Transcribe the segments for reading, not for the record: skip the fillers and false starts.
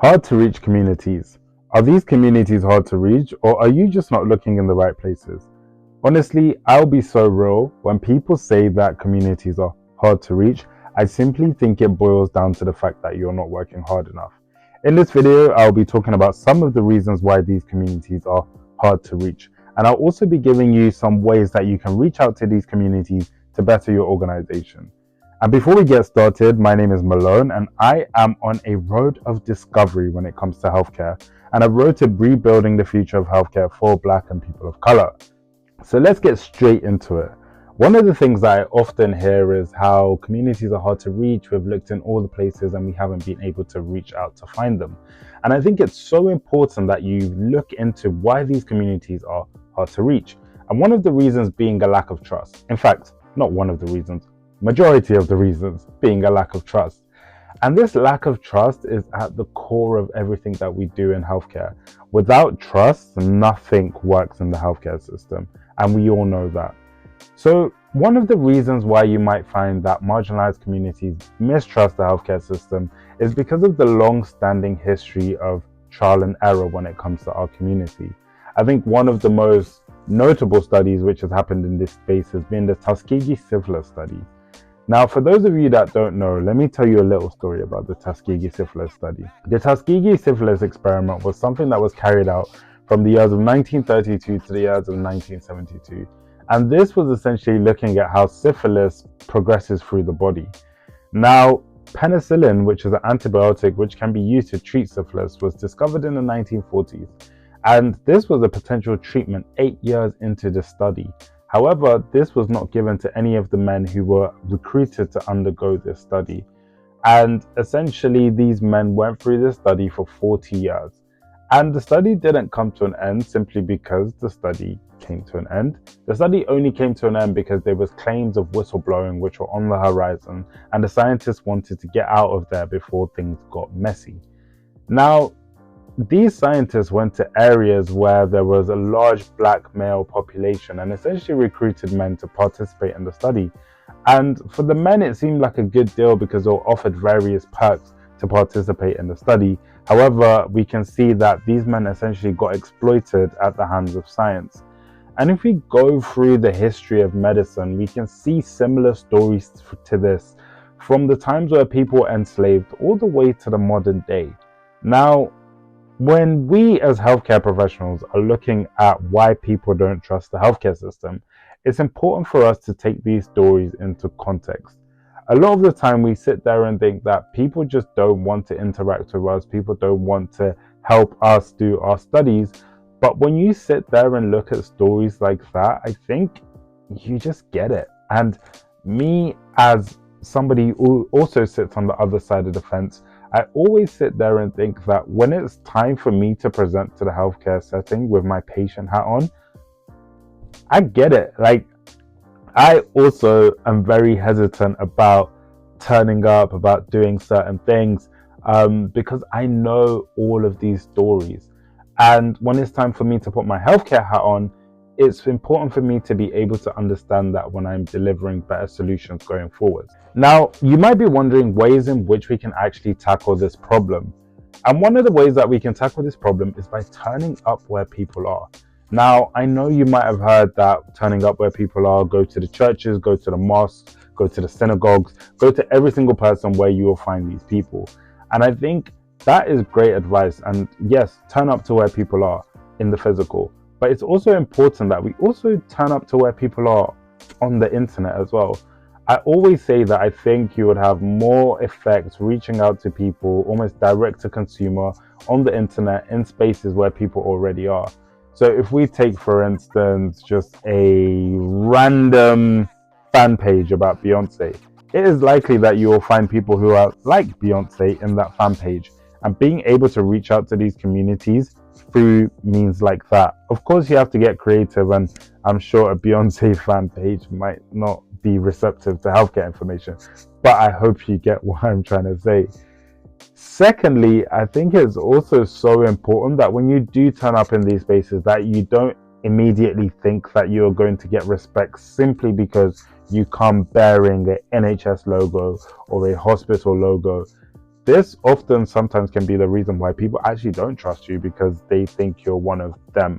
Hard to reach communities. Are these communities hard to reach, or are you just not looking in the right places? Honestly, I'll be so real. When people say that communities are hard to reach, I simply think it boils down to the fact that you're not working hard enough. In this video, I'll be talking about some of the reasons why these communities are hard to reach. And I'll also be giving you some ways that you can reach out to these communities to better your organization. And before we get started, my name is Malone, and I am on a road of discovery when it comes to healthcare, and a road to rebuilding the future of healthcare for Black and people of color. So let's get straight into it. One of the things that I often hear is how communities are hard to reach. We've looked in all the places and we haven't been able to reach out to find them. And I think it's so important that you look into why these communities are hard to reach. And one of the reasons being a lack of trust. In fact, not one of the reasons, majority of the reasons being a lack of trust. And this lack of trust is at the core of everything that we do in healthcare. Without trust, nothing works in the healthcare system. And we all know that. So one of the reasons why you might find that marginalized communities mistrust the healthcare system is because of the long-standing history of trial and error when it comes to our community. I think one of the most notable studies which has happened in this space has been the Tuskegee syphilis study. Now, for those of you that don't know, let me tell you a little story about the Tuskegee syphilis study. The Tuskegee syphilis experiment was something that was carried out from the years of 1932 to the years of 1972. And this was essentially looking at how syphilis progresses through the body. Now, penicillin, which is an antibiotic which can be used to treat syphilis, was discovered in the 1940s. And this was a potential treatment 8 years into the study. However, this was not given to any of the men who were recruited to undergo this study. And essentially, these men went through this study for 40 years. And the study didn't come to an end simply because the study came to an end. The study only came to an end because there was claims of whistleblowing which were on the horizon, and the scientists wanted to get out of there before things got messy. Now, these scientists went to areas where there was a large Black male population and essentially recruited men to participate in the study. And for the men, it seemed like a good deal because they were offered various perks to participate in the study. However, we can see that these men essentially got exploited at the hands of science. And if we go through the history of medicine, we can see similar stories to this from the times where people were enslaved all the way to the modern day. Now, when we as healthcare professionals are looking at why people don't trust the healthcare system, it's important for us to take these stories into context. A lot of the time we sit there and think that people just don't want to interact with us, people don't want to help us do our studies. But when you sit there and look at stories like that, I think you just get it. And me, as somebody who also sits on the other side of the fence, I always sit there and think that when it's time for me to present to the healthcare setting with my patient hat on, I get it. Like, I also am very hesitant about turning up, about doing certain things, because I know all of these stories. And when it's time for me to put my healthcare hat on, it's important for me to be able to understand that when I'm delivering better solutions going forward. Now, you might be wondering ways in which we can actually tackle this problem. And one of the ways that we can tackle this problem is by turning up where people are. Now, I know you might have heard that turning up where people are, go to the churches, go to the mosques, go to the synagogues, go to every single person where you will find these people. And I think that is great advice. And yes, turn up to where people are in the physical. But it's also important that we also turn up to where people are on the internet as well. I always say that I think you would have more effect reaching out to people almost direct to consumer on the internet in spaces where people already are. So if we take, for instance, just a random fan page about Beyonce, it is likely that you will find people who are like Beyonce in that fan page. And being able to reach out to these communities through means like that. Of course, you have to get creative, and I'm sure a Beyonce fan page might not be receptive to healthcare information, but I hope you get what I'm trying to say. Secondly, I think it's also so important that when you do turn up in these spaces, that you don't immediately think that you're going to get respect simply because you come bearing an NHS logo or a hospital logo. This often sometimes can be the reason why people actually don't trust you, because they think you're one of them.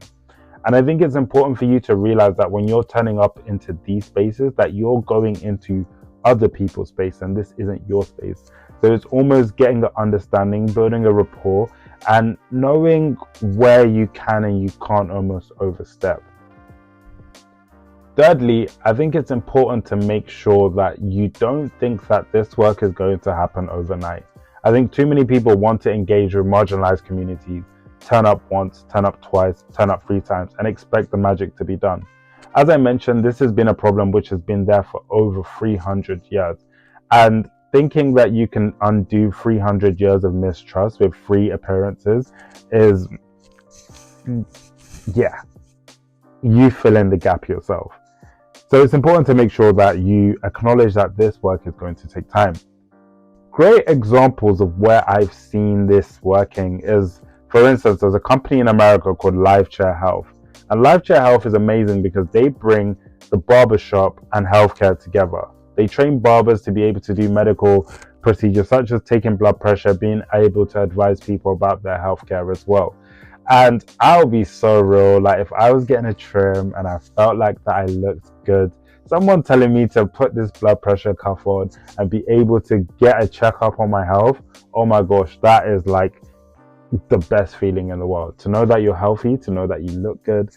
And I think it's important for you to realize that when you're turning up into these spaces, that you're going into other people's space and this isn't your space. So it's almost getting an understanding, building a rapport, and knowing where you can and you can't almost overstep. Thirdly, I think it's important to make sure that you don't think that this work is going to happen overnight. I think too many people want to engage with marginalized communities, turn up once, turn up twice, turn up 3 times, and expect the magic to be done. As I mentioned, this has been a problem which has been there for over 300 years. And thinking that you can undo 300 years of mistrust with 3 appearances is, yeah, you fill in the gap yourself. So it's important to make sure that you acknowledge that this work is going to take time. Great examples of where I've seen this working is, for instance, there's a company in America called LiveChair Health. And LiveChair Health is amazing because they bring the barbershop and healthcare together. They train barbers to be able to do medical procedures such as taking blood pressure, being able to advise people about their healthcare as well. And I'll be so real, like if I was getting a trim and I felt like that I looked good, someone telling me to put this blood pressure cuff on and be able to get a checkup on my health, oh my gosh, that is like the best feeling in the world. To know that you're healthy, to know that you look good,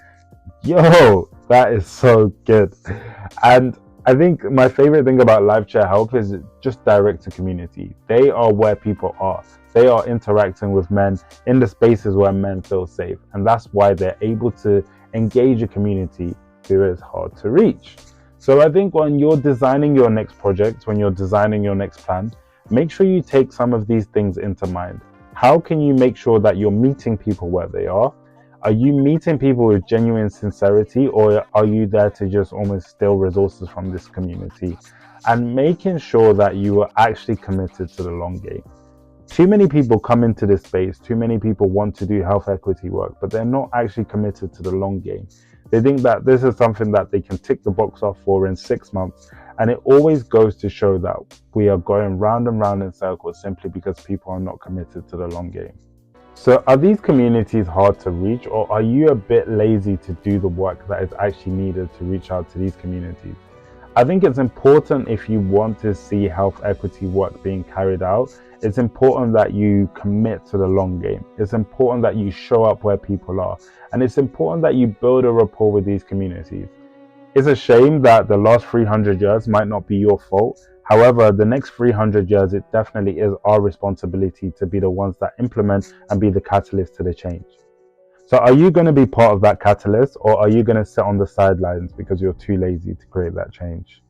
yo, that is so good. And I think my favorite thing about LiveChair Health is just direct to community. They are where people are. They are interacting with men in the spaces where men feel safe. And that's why they're able to engage a community who is hard to reach. So I think when you're designing your next project, when you're designing your next plan, make sure you take some of these things into mind. How can you make sure that you're meeting people where they are? Are you meeting people with genuine sincerity, or are you there to just almost steal resources from this community? And making sure that you are actually committed to the long game. Too many people come into this space, too many people want to do health equity work, but they're not actually committed to the long game. They think that this is something that they can tick the box off for in 6 months. And it always goes to show that we are going round and round in circles simply because people are not committed to the long game. So are these communities hard to reach, or are you a bit lazy to do the work that is actually needed to reach out to these communities? I think it's important, if you want to see health equity work being carried out, it's important that you commit to the long game. It's important that you show up where people are. And it's important that you build a rapport with these communities. It's a shame that the last 300 years might not be your fault. However, the next 300 years, it definitely is our responsibility to be the ones that implement and be the catalyst to the change. So are you going to be part of that catalyst, or are you going to sit on the sidelines because you're too lazy to create that change?